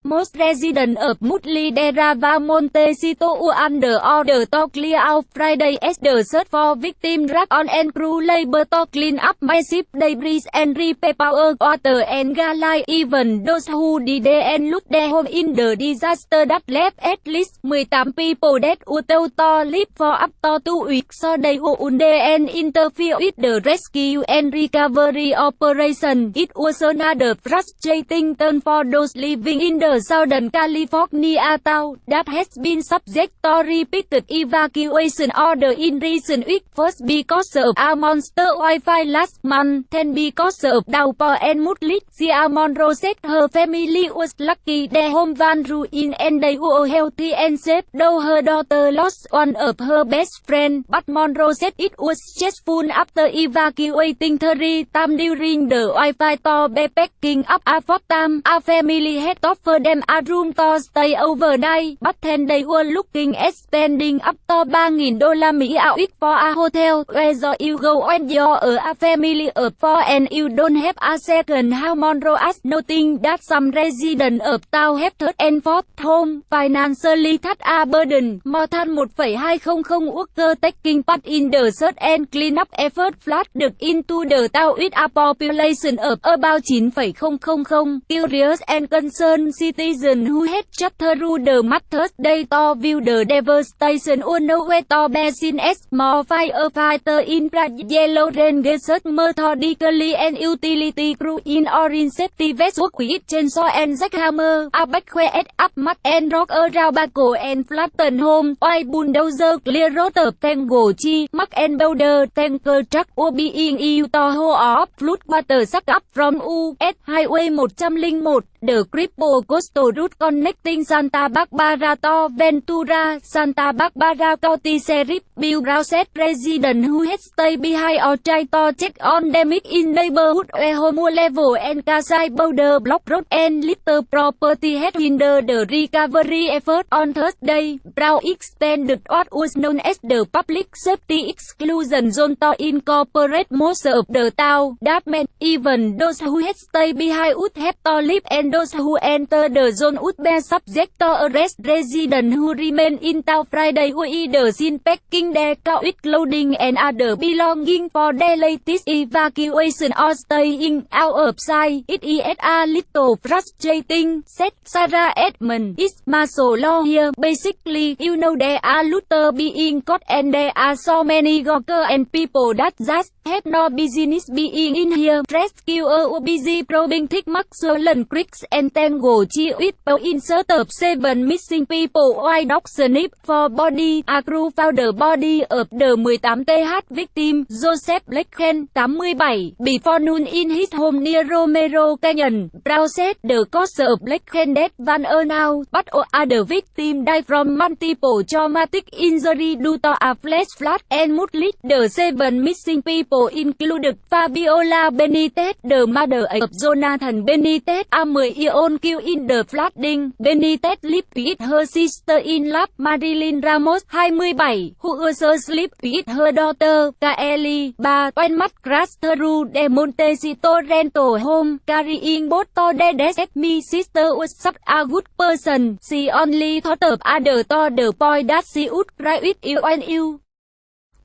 Most residents of Mudslide-ravaged Montecito were under order to clear out Friday as the search for victims dragged on and crew labor to clean up massive debris and repair power, water and gas lines. Even those who didn't lose their home in the disaster that left at least 18 people dead were told to live for up to 2 weeks so they wouldn't and interfere with the rescue and recovery operation. It was another frustrating turn for those living in the southern California town that has been subject to repeated evacuation order in recent weeks, first because of a monster wildfire last month, then because of downpour and mudslide. Monroe said her family was lucky their home was ruined and they were healthy and safe, though her daughter lost one of her best friends. But Monroe said it was stressful after evacuating 3 times during the wildfire to be packing up a 4th time. A family had offered them a room to stay overnight, but then they were looking at spending up to $3,000 a week for a hotel. Whether you go when you're a family of 4 and you don't have a second house, Monroe asked, noting that some residents of town have third and fourth home. Financially that's a burden. More than 1,200 workers taking part in the search and cleanup effort flooded into the town with a population of about 9,000. Curious and concerned citizens who had just through the matters they to view the devastation were nowhere to be seen as more firefighters in bright yellow rain getured methodically and utility crew in orange safety vests work with chainsaw and jackhammer. A backquake up mud and rock around backhoe and flatten home, while bulldozer clear road of tango tree, muck and boulder tanker truck were being used to haul off flood water sucked up from US Highway 101. The crippled coastal route connecting Santa Barbara to Ventura. Santa Barbara County Sheriff Bill Brown said residents who had stayed behind or tried to check on damage in neighborhood where home level and Casai border block road and little property had hindered the recovery effort. On Thursday, Brown expanded what was known as the Public Safety Exclusion Zone to incorporate most of the town. That meant even those who had stayed behind would have to leave and those who enter the zone would be subject to arrest. Residents who remain in town Friday were either seen packing their car with clothing and other belongings for their latest evacuation or staying out of sight. It is a little frustrating, said Sarah Edmond. It's martial law here. Basically, you know there are looters being caught and there are so many gawkers and people that just have no business being in here. Rescuers were busy probing thick swollen creeks and tango tree with in search of 7 missing people while dogs sniffed for body. A crew found the body of the 18th victim, Joseph Blackhen, 87, before noon in his home near Romero Canyon. Brown said the cause of Blackhen's death was unknown, but other victims died from multiple traumatic injury due to a flash flood and mudslide. The 7 missing people included Fabiola Benitez, the mother of Jonathan Benitez, a 10-year-old killed in the flooding. Benitez lived with her sister-in-law, Marilyn Ramos, 27, who also lived with her daughter, Kaeli, when mud crashed through the Montecito rental home, carrying both to their death. My sister was such a good person. She only thought of others to the point that she would cry with you and you.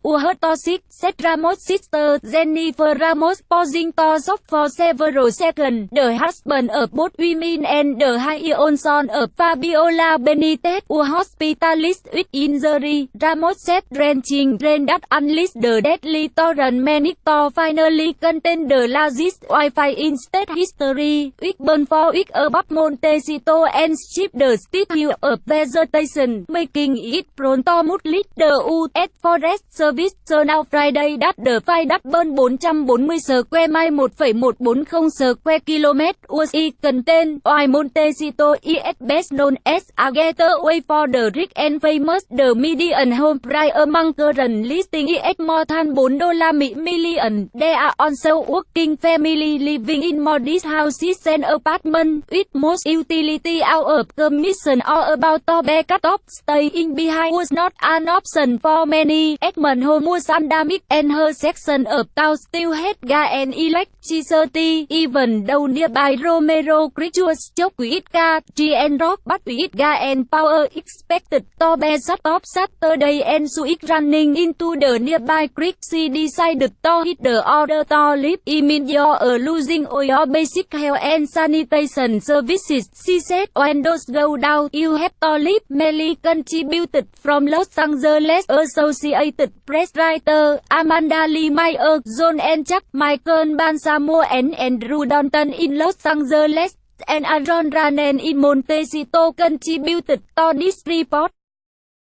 Her toxic, said Ramos' sister, Jennifer Ramos, pausing to sob for several seconds. The husband of both women and the 5-year-old son of Fabiola Benitez were hospitalized with injury. Ramos said drenching rain that unleashed the deadly torrent managed to finally contain the largest wildfire in state history, which burned for weeks above Montecito and stripped the steep hill of vegetation, making it prone to mudslide. The U.S. Forest Service so now Friday that the fire that burned 440 square mile 1,140 square kilometers was contained, while Montecito is best known as a gateway for the rich and famous. The median home price among current listing is more than $4 million. There are also working families living in modest houses and apartments, with most utility out of commission or about to be cut off. Staying behind was not an option for many. Edmond homosandamic and her section of town still had gas and electricity, even though nearby Romero Creek was choked with gas, and rock, but with gas and power expected to be shut off Saturday and switch running into the nearby creek. She decided to hit the order to leave immediately, losing all your basic health and sanitation services. She said, when those go down, you have to leave. Melly contributed from Los Angeles, Associated Press writer Amanda Lee Meyer, John and Chuck, Michael Balsamo and Andrew Dalton in Los Angeles, and Aaron Ranen in Montecito contributed to this report.